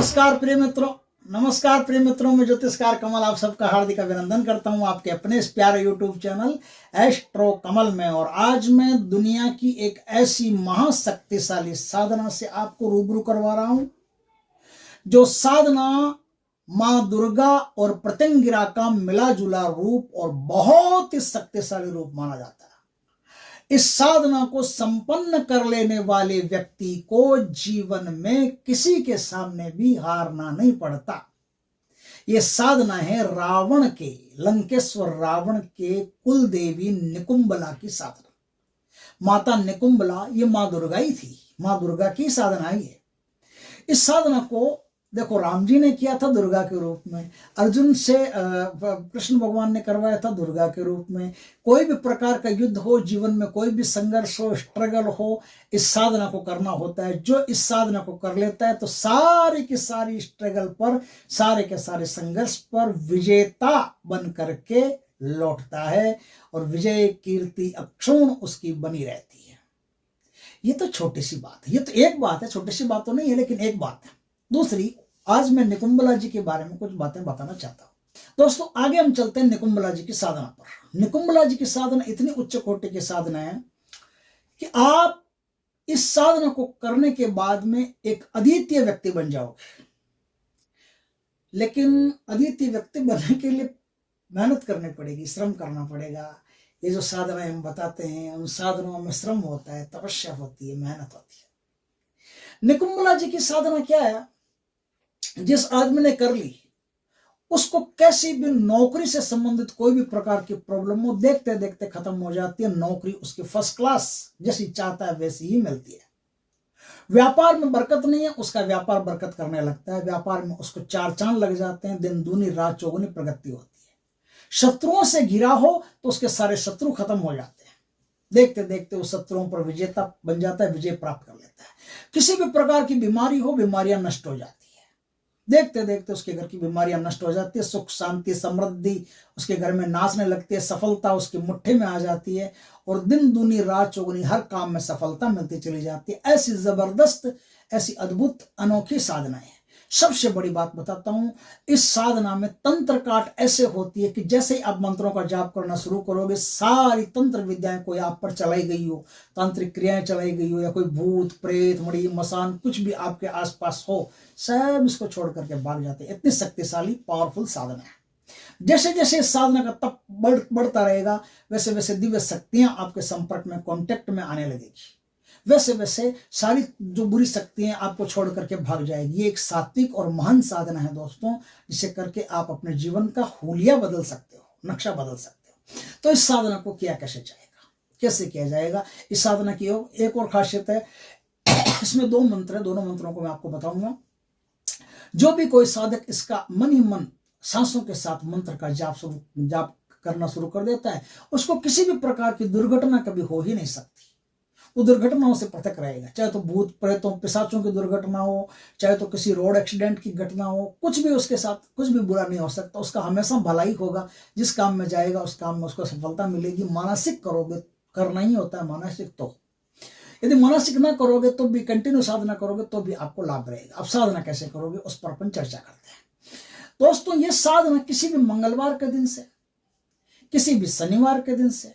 नमस्कार प्रिय मित्रों, मैं ज्योतिषकार कमल आप सबका हार्दिक अभिनंदन करता हूं आपके अपने इस प्यारे यूट्यूब चैनल एस्ट्रो कमल में। और आज मैं दुनिया की एक ऐसी महाशक्तिशाली साधना से आपको रूबरू करवा रहा हूं, जो साधना मां दुर्गा और प्रत्यंगिरा का मिला जुला रूप और बहुत ही शक्तिशाली रूप माना जाता है। इस साधना को संपन्न कर लेने वाले व्यक्ति को जीवन में किसी के सामने भी हारना नहीं पड़ता। ये साधना है लंकेश्वर रावण के कुल देवी निकुंबला की साधना। माता निकुंबला ये मां दुर्गा ही थी, मां दुर्गा की साधना ही है। इस साधना को देखो राम जी ने किया था दुर्गा के रूप में, अर्जुन से कृष्ण भगवान ने करवाया था दुर्गा के रूप में। कोई भी प्रकार का युद्ध हो, जीवन में कोई भी संघर्ष हो, स्ट्रगल हो, इस साधना को करना होता है। जो इस साधना को कर लेता है तो सारी की सारी स्ट्रगल पर, सारे के सारे संघर्ष पर विजेता बन करके लौटता है और विजय कीर्ति अक्षुण्ण उसकी बनी रहती है। ये तो छोटी सी बात है, ये तो एक बात है, छोटी सी बात तो नहीं है लेकिन एक बात है। दूसरी, आज मैं निकुंबला जी के बारे में कुछ बातें बताना चाहता हूं। दोस्तों आगे हम चलते हैं निकुंबला जी की साधना पर। निकुंबला जी की साधना इतनी उच्च कोटि की साधना है कि आप इस साधना को करने के बाद में एक अद्वितीय व्यक्ति बन जाओगे। लेकिन अद्वितीय व्यक्ति बनने के लिए मेहनत करनी पड़ेगी, श्रम करना पड़ेगा। ये जो साधनाएं हम बताते हैं उन साधनाओं में श्रम होता है, तपस्या होती है, मेहनत होती है। निकुंबला जी की साधना क्या है? जिस आदमी ने कर ली उसको कैसी भी नौकरी से संबंधित कोई भी प्रकार की प्रॉब्लम हो, देखते देखते खत्म हो जाती है। नौकरी उसकी फर्स्ट क्लास, जैसी चाहता है वैसी ही मिलती है। व्यापार में बरकत नहीं है, उसका व्यापार बरकत करने लगता है। व्यापार में उसको चार चांद लग जाते हैं, दिन दूनी रात चौगुनी प्रगति होती है। शत्रुओं से घिरा हो तो उसके सारे शत्रु खत्म हो जाते हैं। देखते देखते उस शत्रुओं पर विजेता बन जाता है, विजय प्राप्त कर लेता है। किसी भी प्रकार की बीमारी हो, बीमारियां नष्ट हो जाती है। देखते देखते उसके घर की बीमारियां नष्ट हो जाती है, सुख शांति समृद्धि उसके घर में नाचने लगती है, सफलता उसकी मुट्ठी में आ जाती है और दिन दूनी रात चौगुनी हर काम में सफलता मिलती चली जाती है। ऐसी जबरदस्त, ऐसी अद्भुत अनोखी साधना है। सबसे बड़ी बात बताता हूं, इस साधना में तंत्र काट ऐसे होती है कि जैसे ही आप मंत्रों का जाप करना शुरू करोगे, सारी तंत्र विद्याएं कोई आप पर चलाई गई हो, तांत्रिक क्रियाएं चलाई गई हो, या कोई भूत प्रेत मड़ी मसान कुछ भी आपके आसपास हो, सब इसको छोड़ करके भाग जाते हैं। इतनी शक्तिशाली पावरफुल साधना है। जैसे जैसे इस साधना का तप बढ़ता रहेगा, वैसे वैसे दिव्य शक्तियां आपके संपर्क में, कांटेक्ट में आने लगेगी। वैसे वैसे सारी जो बुरी शक्तियां आपको छोड़ करके भाग जाएगी। ये एक सात्विक और महान साधना है दोस्तों, जिसे करके आप अपने जीवन का हुलिया बदल सकते हो, नक्शा बदल सकते हो। तो इस साधना को किया कैसे जाएगा, कैसे किया जाएगा? इस साधना की एक और खासियत है, इसमें 2 मंत्र है, दोनों मंत्रों को मैं आपको बताऊंगा। जो भी कोई साधक इसका मन ही मन सांसों के साथ मंत्र का जाप करना शुरू कर देता है, उसको किसी भी प्रकार की दुर्घटना कभी हो ही नहीं सकती। वो दुर्घटनाओं से पृथक रहेगा, चाहे तो भूत प्रेतों पिशाचों की दुर्घटना हो, चाहे तो किसी रोड एक्सीडेंट की घटना हो, कुछ भी उसके साथ कुछ भी बुरा नहीं हो सकता। उसका हमेशा भलाई होगा। जिस काम में जाएगा उस काम में उसको सफलता मिलेगी। मानसिक करोगे, करना ही होता है मानसिक। तो यदि मानसिक ना करोगे तो भी, कंटिन्यू साधना करोगे तो भी आपको लाभ रहेगा। अब साधना कैसे करोगे उस पर अपन चर्चा करते हैं। दोस्तों ये साधना किसी भी मंगलवार के दिन से, किसी भी शनिवार के दिन से,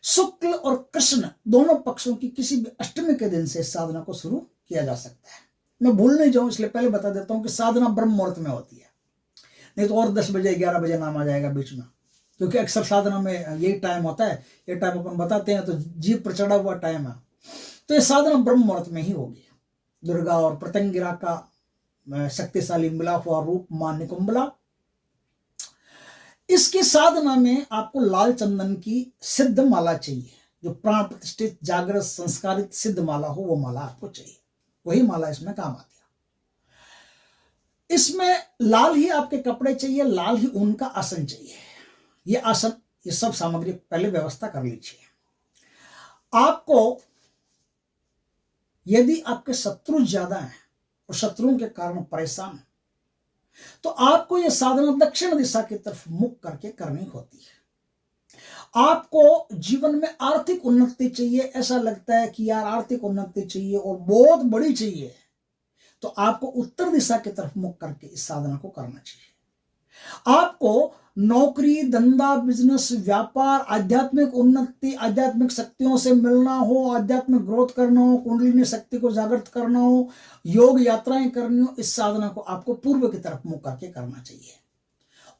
शुक्ल और कृष्ण दोनों पक्षों की किसी भी अष्टमी के दिन से साधना को शुरू किया जा सकता है। मैं भूल नहीं जाऊं इसलिए पहले बता देता हूं कि साधना ब्रह्म मुहूर्त में होती है, नहीं तो और 10 बजे 11 बजे नाम आ जाएगा बीच में, क्योंकि अक्सर साधना में यही टाइम होता है। ये टाइम अपन बताते हैं तो जीव पर चढ़ा हुआ टाइम है। तो ये साधना ब्रह्म मुहूर्त में ही होगी। दुर्गा और प्रत्यंगिरा का शक्तिशाली मिला हुआ रूप मां निकुंबला। इसकी साधना में आपको लाल चंदन की सिद्ध माला चाहिए, जो प्राण प्रतिष्ठित जागृत संस्कारित सिद्ध माला हो, वो माला आपको चाहिए। वही माला इसमें काम आती है। इसमें लाल ही आपके कपड़े चाहिए, लाल ही ऊन का आसन चाहिए। ये आसन, ये सब सामग्री पहले व्यवस्था कर लीजिए। आपको यदि आपके शत्रु ज्यादा हैं और शत्रुओं के कारण परेशान हैं, तो आपको यह साधना दक्षिण दिशा की तरफ मुख करके करनी होती है। आपको जीवन में आर्थिक उन्नति चाहिए, ऐसा लगता है कि यार आर्थिक उन्नति चाहिए और बहुत बड़ी चाहिए, तो आपको उत्तर दिशा की तरफ मुख करके इस साधना को करना चाहिए। आपको नौकरी, धंधा, बिजनेस, व्यापार, आध्यात्मिक उन्नति, आध्यात्मिक शक्तियों से मिलना हो, आध्यात्मिक ग्रोथ करना हो, कुंडलिनी शक्ति को जागृत करना हो, योग यात्राएं करनी हो, इस साधना को आपको पूर्व की तरफ मुख करके करना चाहिए।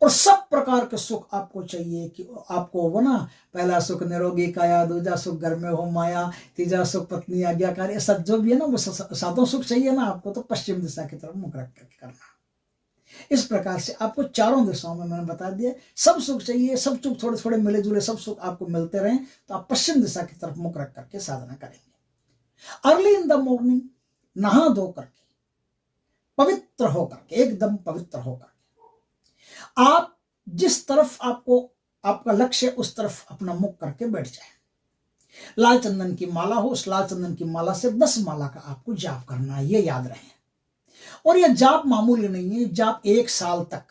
और सब प्रकार के सुख आपको चाहिए कि आपको वो ना, पहला सुख निरोगी काया, दूजा सुख घर में हो माया, तीजा सुख पत्नी आज्ञाकारी, ऐसा जो भी है ना वो सातों सुख चाहिए ना आपको, तो पश्चिम दिशा की तरफ मुख रख करके करना। इस प्रकार से आपको चारों दिशाओं में मैंने बता दिया, सब सुख चाहिए, सब सुख थोड़े थोड़े मिले जुले सब सुख आपको मिलते रहें, तो आप पश्चिम दिशा की तरफ मुख रख करके साधना करेंगे। अर्ली इन द मॉर्निंग नहा धो करके, पवित्र होकर के, एकदम पवित्र होकर आप जिस तरफ आपको आपका लक्ष्य उस तरफ अपना मुख करके बैठ जाए। लाल चंदन की माला हो, उस लाल चंदन की माला से 10 माला का आपको जाप करना है, ये याद रहे। और ये जाप मामूली नहीं है, जाप 1 साल तक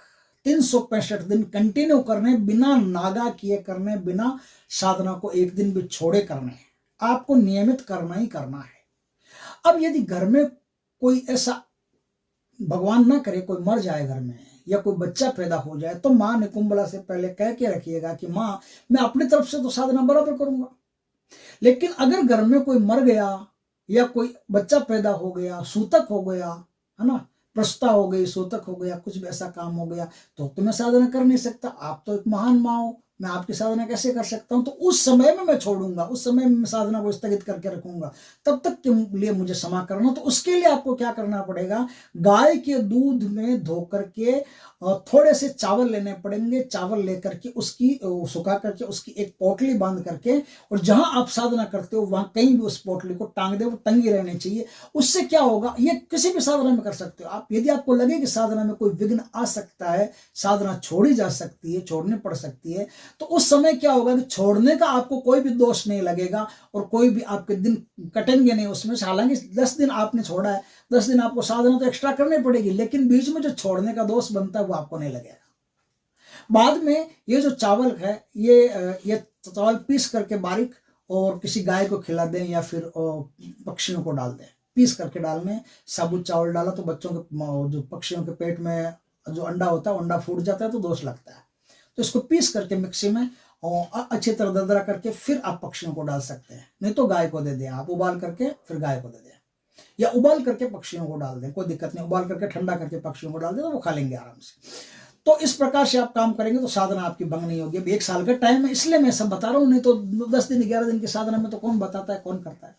365 दिन कंटिन्यू करने, बिना नागा किए करने, बिना साधना को एक दिन भी छोड़े करने, आपको नियमित करना ही करना है। अब यदि घर में कोई ऐसा, भगवान ना करे कोई मर जाए घर में, या कोई बच्चा पैदा हो जाए, तो माँ निकुंबला से पहले कह के रखिएगा कि माँ मैं अपनी तरफ से तो साधना बराबर करूंगा, लेकिन अगर घर में कोई मर गया या कोई बच्चा पैदा हो गया, सूतक हो गया, है ना, प्रस्ता हो गई, सूतक हो गया, कुछ भी ऐसा काम हो गया, तो मैं साधना कर नहीं सकता। आप तो एक महान माँ हो, मैं आपकी साधना कैसे कर सकता हूं? तो उस समय में मैं छोड़ूंगा, उस समय में साधना को स्थगित करके रखूंगा, तब तक के लिए मुझे क्षमा करना। तो उसके लिए आपको क्या करना पड़ेगा, गाय के दूध में धो करके थोड़े से चावल लेने पड़ेंगे, चावल लेकर के उसकी सुखा करके उसकी एक पोटली बांध करके, और जहां आप साधना करते हो वहां कहीं भी उस पोटली को टांग दे, वो टंगी रहनी चाहिए। उससे क्या होगा, ये किसी भी साधना में कर सकते हो आप। यदि आपको लगे कि साधना में कोई विघ्न आ सकता है, साधना छोड़ी जा सकती है, छोड़नी पड़ सकती है, तो उस समय क्या होगा कि छोड़ने का आपको कोई भी दोष नहीं लगेगा, और कोई भी आपके दिन कटेंगे नहीं उसमें से। हालांकि 10 दिन आपने छोड़ा है, 10 दिन आपको साधना तो एक्स्ट्रा करनी पड़ेगी, लेकिन बीच में जो छोड़ने का दोष बनता है वो आपको नहीं लगेगा। बाद में ये जो चावल है, ये चावल पीस करके बारीक, और किसी गाय को खिला दें या फिर पक्षियों को डाल दें, पीस करके डालने। साबुत चावल डाला तो बच्चों के, जो पक्षियों के पेट में जो अंडा होता है, अंडा फूट जाता है तो दोष लगता है। तो इसको पीस करके मिक्सी में और अच्छी तरह दरदरा करके फिर आप पक्षियों को डाल सकते हैं, नहीं तो गाय को दे दें आप, उबाल करके फिर गाय को दे दें, या उबाल करके पक्षियों को डाल दें, कोई दिक्कत नहीं, उबाल करके ठंडा करके पक्षियों को डाल दें तो वो खा लेंगे आराम से। तो इस प्रकार से आप काम करेंगे तो साधना आपकी भंग नहीं होगी। अभी 1 साल का टाइम है, इसलिए मैं सब बता रहा हूँ, नहीं तो 10 दिन 11 दिन की साधना में तो कौन बताता है, कौन करता है।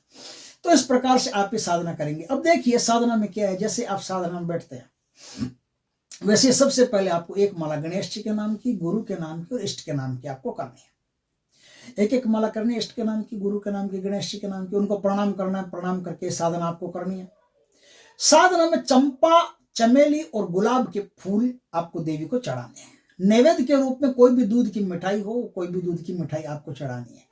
तो इस प्रकार से आप ये साधना करेंगे। अब देखिए साधना में क्या है, जैसे आप साधना में बैठते हैं, वैसे सबसे पहले आपको एक माला गणेश जी के नाम की, गुरु के नाम की और इष्ट के नाम की आपको करनी है। एक एक माला करनी है, इष्ट के नाम की, गुरु के नाम की, गणेश जी के नाम की, उनको प्रणाम करना है, प्रणाम करके साधना आपको करनी है। साधना में चंपा, चमेली और गुलाब के फूल आपको देवी को चढ़ाने हैं। नैवेद्य के रूप में कोई भी दूध की मिठाई हो, कोई भी दूध की मिठाई आपको चढ़ानी है।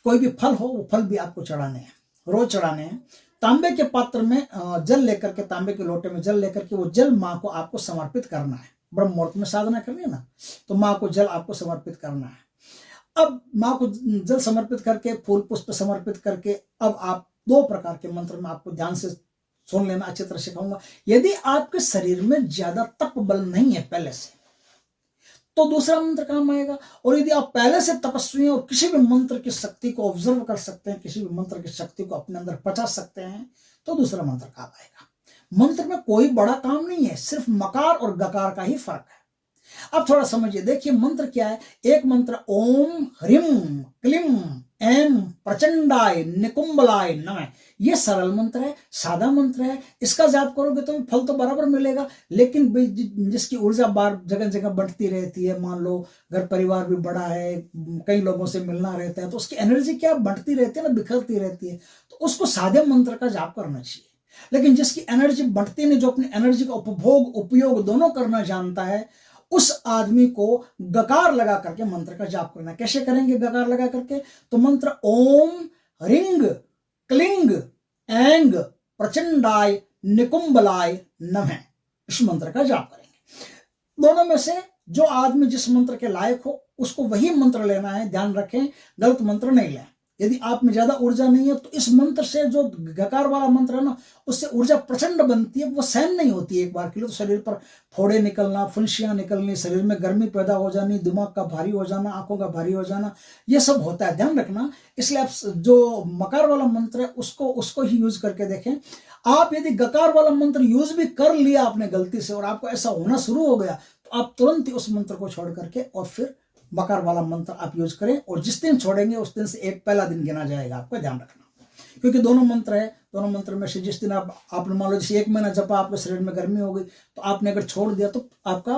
कोई भी फल हो, वो फल भी आपको चढ़ाने हैं, रोज चढ़ाने हैं। तांबे के पात्र में जल लेकर के, तांबे के लोटे में जल लेकर के, वो जल माँ को आपको समर्पित करना है। ब्रह्म मुहूर्त में साधना करनी है ना, तो माँ को जल आपको समर्पित करना है। अब माँ को जल समर्पित करके, फूल पुष्प समर्पित करके, अब आप 2 प्रकार के मंत्र में आपको ध्यान से सुन लेना, अच्छी तरह सिखाऊंगा। यदि आपके शरीर में ज्यादा तप बल नहीं है पहले से, तो दूसरा मंत्र काम आएगा। और यदि आप पहले से तपस्वी हैं और किसी भी मंत्र की शक्ति को ऑब्जर्व कर सकते हैं, किसी भी मंत्र की शक्ति को अपने अंदर पचा सकते हैं, तो दूसरा मंत्र काम आएगा। मंत्र में कोई बड़ा काम नहीं है, सिर्फ मकार और गकार का ही फर्क है। अब थोड़ा समझिए, देखिए मंत्र क्या है। एक मंत्र ओम ह्रीम क्लीम ऐम प्रचंडाय निकुंबलाय नमः, ये सरल मंत्र है, सादा मंत्र है। इसका जाप करोगे तो फल तो बराबर मिलेगा, लेकिन जिसकी ऊर्जा बार जगह जगह बढ़ती रहती है, मान लो घर परिवार भी बड़ा है, कई लोगों से मिलना रहता है, तो उसकी एनर्जी क्या बढ़ती रहती है ना, बिखरती रहती है, तो उसको सादे मंत्र का जाप करना चाहिए। लेकिन जिसकी एनर्जी बढ़ती नहीं, जो अपनी एनर्जी का उपभोग उपयोग दोनों करना जानता है, उस आदमी को गकार लगा करके मंत्र का जाप करना। कैसे करेंगे गकार लगा करके? तो मंत्र ओम रिंग क्लिंग एंग प्रचंडाय निकुंबलाय नमः, इस मंत्र का जाप करेंगे। दोनों में से जो आदमी जिस मंत्र के लायक हो उसको वही मंत्र लेना है। ध्यान रखें, गलत मंत्र नहीं लें। यदि आप में ज्यादा ऊर्जा नहीं है तो इस मंत्र से, जो गकार वाला मंत्र है ना, उससे ऊर्जा प्रचंड बनती है, वो सहन नहीं होती है एक बार के लिए। तो शरीर पर फोड़े निकलना, फुंसियां निकलनी, शरीर में गर्मी पैदा हो जानी, दिमाग का भारी हो जाना, आंखों का भारी हो जाना, ये सब होता है, ध्यान रखना। इसलिए आप जो मकार वाला मंत्र है उसको ही यूज करके देखें। आप यदि गकार वाला मंत्र यूज भी कर लिया आपने गलती से और आपको ऐसा होना शुरू हो गया, तो आप तुरंत ही उस मंत्र को छोड़ करके और फिर मकार वाला मंत्र आप यूज करें। और जिस दिन छोड़ेंगे उस दिन से एक पहला दिन गिना जाएगा, आपको ध्यान रखना। क्योंकि दोनों मंत्र है, दोनों मंत्र में से जिस दिन आपने मान लो जैसे 1 महीना जपा, आपके शरीर में गर्मी हो गई, तो आपने अगर छोड़ दिया तो आपका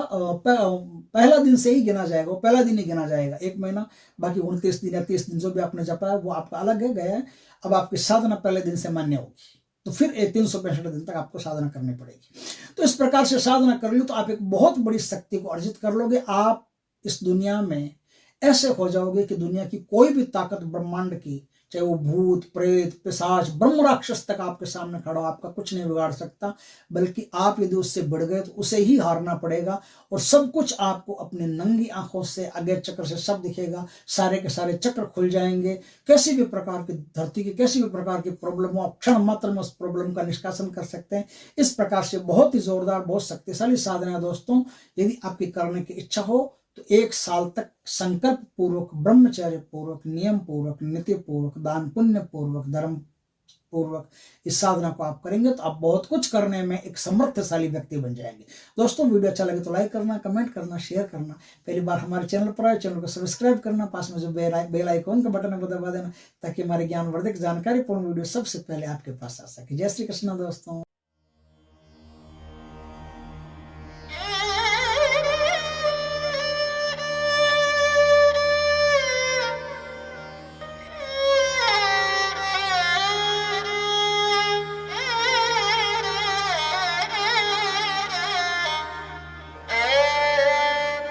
पहला दिन से ही गिना जाएगा, वो पहला दिन ही गिना जाएगा। 1 महीना, बाकी 29 दिन या 30 दिन जो भी आपने जपा है वो आपका अलग है, गया है। अब आपकी साधना पहले दिन से मान्य होगी, तो फिर 365 दिन तक आपको साधना करनी पड़ेगी। तो इस प्रकार से साधना कर लो तो आप एक बहुत बड़ी शक्ति को अर्जित कर लोगे। आप इस दुनिया में ऐसे हो जाओगे कि दुनिया की कोई भी ताकत ब्रह्मांड की, चाहे वो भूत प्रेत पिशाच ब्रह्म राक्षस तक आपके सामने खड़ा हो, आपका कुछ नहीं बिगाड़ सकता। बल्कि आप यदि उससे बढ़ गए तो उसे ही हारना पड़ेगा। और सब कुछ आपको अपने नंगी आंखों से, अज्ञात चक्र से सब दिखेगा, सारे के सारे चक्र खुल जाएंगे। कैसी भी प्रकार की धरती की कैसी भी प्रकार की प्रॉब्लम हो, आप क्षण मात्र में उस प्रॉब्लम का निष्कासन कर सकते हैं। इस प्रकार से बहुत ही जोरदार, बहुत शक्तिशाली साधना दोस्तों। यदि आपकी करने की इच्छा हो तो 1 साल तक संकल्प पूर्वक, ब्रह्मचर्य पूर्वक, नियम पूर्वक, नीति पूर्वक, दान पुण्य पूर्वक, धर्म पूर्वक इस साधना को आप करेंगे तो आप बहुत कुछ करने में एक समर्थशाली व्यक्ति बन जाएंगे। दोस्तों वीडियो अच्छा लगे तो लाइक करना, कमेंट करना, शेयर करना। पहली बार हमारे चैनल पर आए, चैनल को सब्सक्राइब करना, पास में जो बेल आइकॉन का बटन है वो दबा देना, ताकि हमारी ज्ञानवर्धक जानकारीपूर्ण वीडियो सबसे पहले आपके पास आ सके। जय श्री कृष्ण दोस्तों।